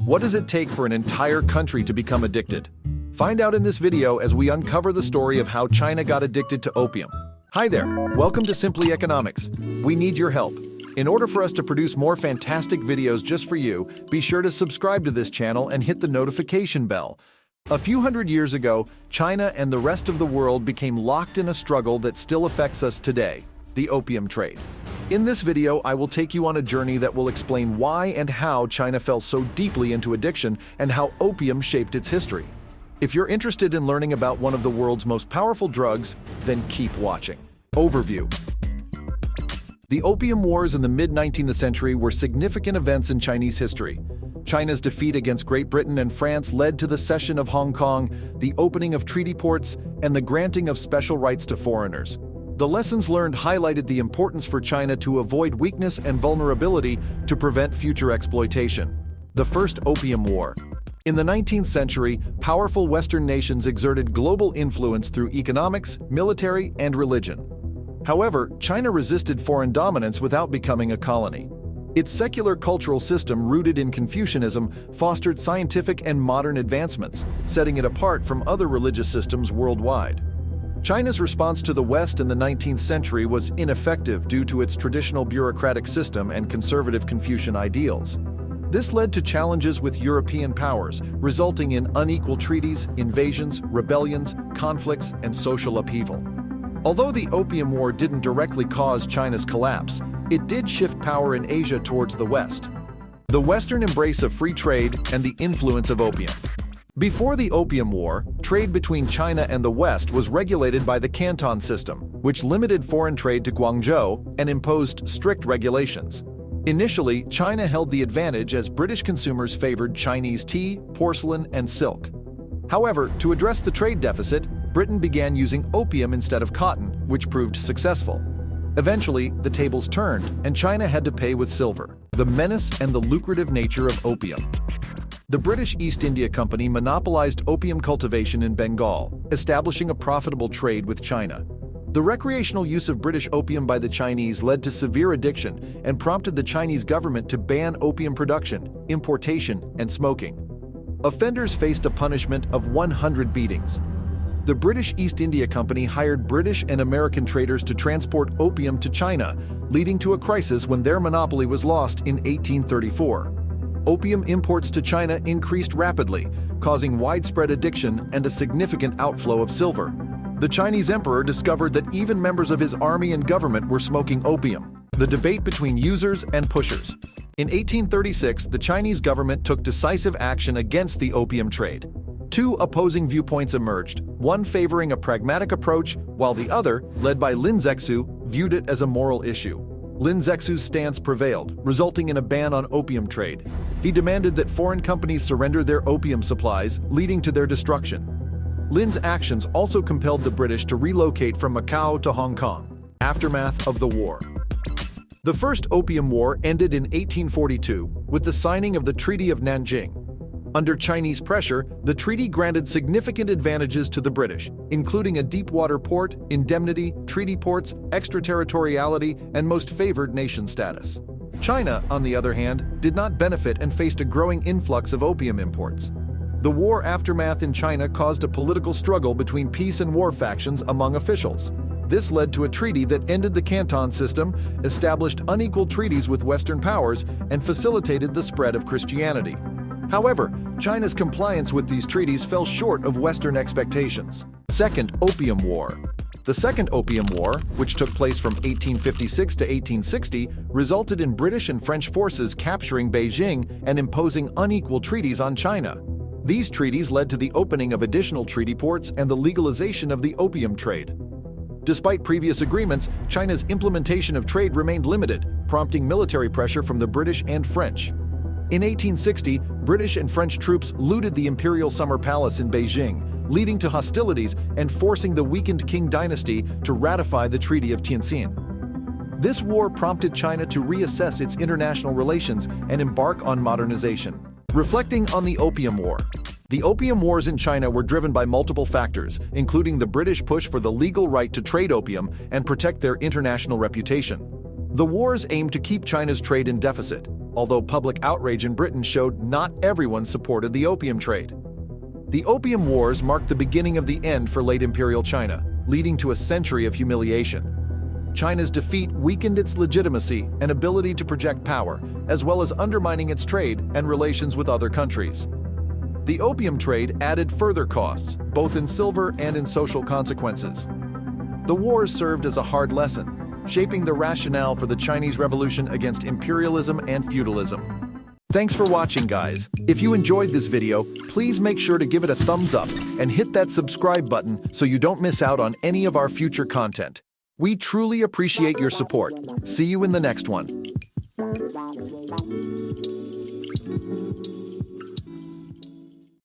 What does it take for an entire country to become addicted? Find out in this video as we uncover the story of how China got addicted to opium. Hi there, welcome to Simply Economics. We need your help. In order for us to produce more fantastic videos just for you, be sure to subscribe to this channel and hit the notification bell. A few hundred years ago, China and the rest of the world became locked in a struggle that still affects us today, the opium trade. In this video, I will take you on a journey that will explain why and how China fell so deeply into addiction and how opium shaped its history. If you're interested in learning about one of the world's most powerful drugs, then keep watching. Overview. The Opium Wars in the mid-19th century were significant events in Chinese history. China's defeat against Great Britain and France led to the cession of Hong Kong, the opening of treaty ports, and the granting of special rights to foreigners. The lessons learned highlighted the importance for China to avoid weakness and vulnerability to prevent future exploitation. The First Opium War. In the 19th century, powerful Western nations exerted global influence through economics, military, and religion. However, China resisted foreign dominance without becoming a colony. Its secular cultural system, rooted in Confucianism, fostered scientific and modern advancements, setting it apart from other religious systems worldwide. China's response to the West in the 19th century was ineffective due to its traditional bureaucratic system and conservative Confucian ideals. This led to challenges with European powers, resulting in unequal treaties, invasions, rebellions, conflicts, and social upheaval. Although the Opium War didn't directly cause China's collapse, it did shift power in Asia towards the West. The Western embrace of free trade and the influence of opium. Before the Opium War, trade between China and the West was regulated by the Canton system, which limited foreign trade to Guangzhou and imposed strict regulations. Initially, China held the advantage as British consumers favored Chinese tea, porcelain, and silk. However, to address the trade deficit, Britain began using opium instead of cotton, which proved successful. Eventually, the tables turned, and China had to pay with silver. The menace and the lucrative nature of opium. The British East India Company monopolized opium cultivation in Bengal, establishing a profitable trade with China. The recreational use of British opium by the Chinese led to severe addiction and prompted the Chinese government to ban opium production, importation, and smoking. Offenders faced a punishment of 100 beatings. The British East India Company hired British and American traders to transport opium to China, leading to a crisis when their monopoly was lost in 1834. Opium imports to China increased rapidly, causing widespread addiction and a significant outflow of silver. The Chinese emperor discovered that even members of his army and government were smoking opium. The debate between users and pushers. In 1836, the Chinese government took decisive action against the opium trade. Two opposing viewpoints emerged, one favoring a pragmatic approach, while the other, led by Lin Zexu, viewed it as a moral issue. Lin Zexu's stance prevailed, resulting in a ban on opium trade. He demanded that foreign companies surrender their opium supplies, leading to their destruction. Lin's actions also compelled the British to relocate from Macau to Hong Kong. Aftermath of the war. The First Opium War ended in 1842 with the signing of the Treaty of Nanjing. Under Chinese pressure, the treaty granted significant advantages to the British, including a deep-water port, indemnity, treaty ports, extraterritoriality, and most favored nation status. China, on the other hand, did not benefit and faced a growing influx of opium imports. The war aftermath in China caused a political struggle between peace and war factions among officials. This led to a treaty that ended the Canton system, established unequal treaties with Western powers, and facilitated the spread of Christianity. However, China's compliance with these treaties fell short of Western expectations. Second Opium War. The Second Opium War, which took place from 1856 to 1860, resulted in British and French forces capturing Beijing and imposing unequal treaties on China. These treaties led to the opening of additional treaty ports and the legalization of the opium trade. Despite previous agreements, China's implementation of trade remained limited, prompting military pressure from the British and French. In 1860, British and French troops looted the Imperial Summer Palace in Beijing, leading to hostilities and forcing the weakened Qing dynasty to ratify the Treaty of Tianjin. This war prompted China to reassess its international relations and embark on modernization. Reflecting on the Opium War. The Opium Wars in China were driven by multiple factors, including the British push for the legal right to trade opium and protect their international reputation. The wars aimed to keep China's trade in deficit. although public outrage in Britain showed not everyone supported the opium trade. The Opium Wars marked the beginning of the end for late imperial China, leading to a century of humiliation. China's defeat weakened its legitimacy and ability to project power, as well as undermining its trade and relations with other countries. The opium trade added further costs, both in silver and in social consequences. The wars served as a hard lesson, shaping the rationale for the Chinese Revolution against imperialism and feudalism. Thanks for watching, guys. If you enjoyed this video, please make sure to give it a thumbs up and hit that subscribe button so you don't miss out on any of our future content. We truly appreciate your support. See you in the next one.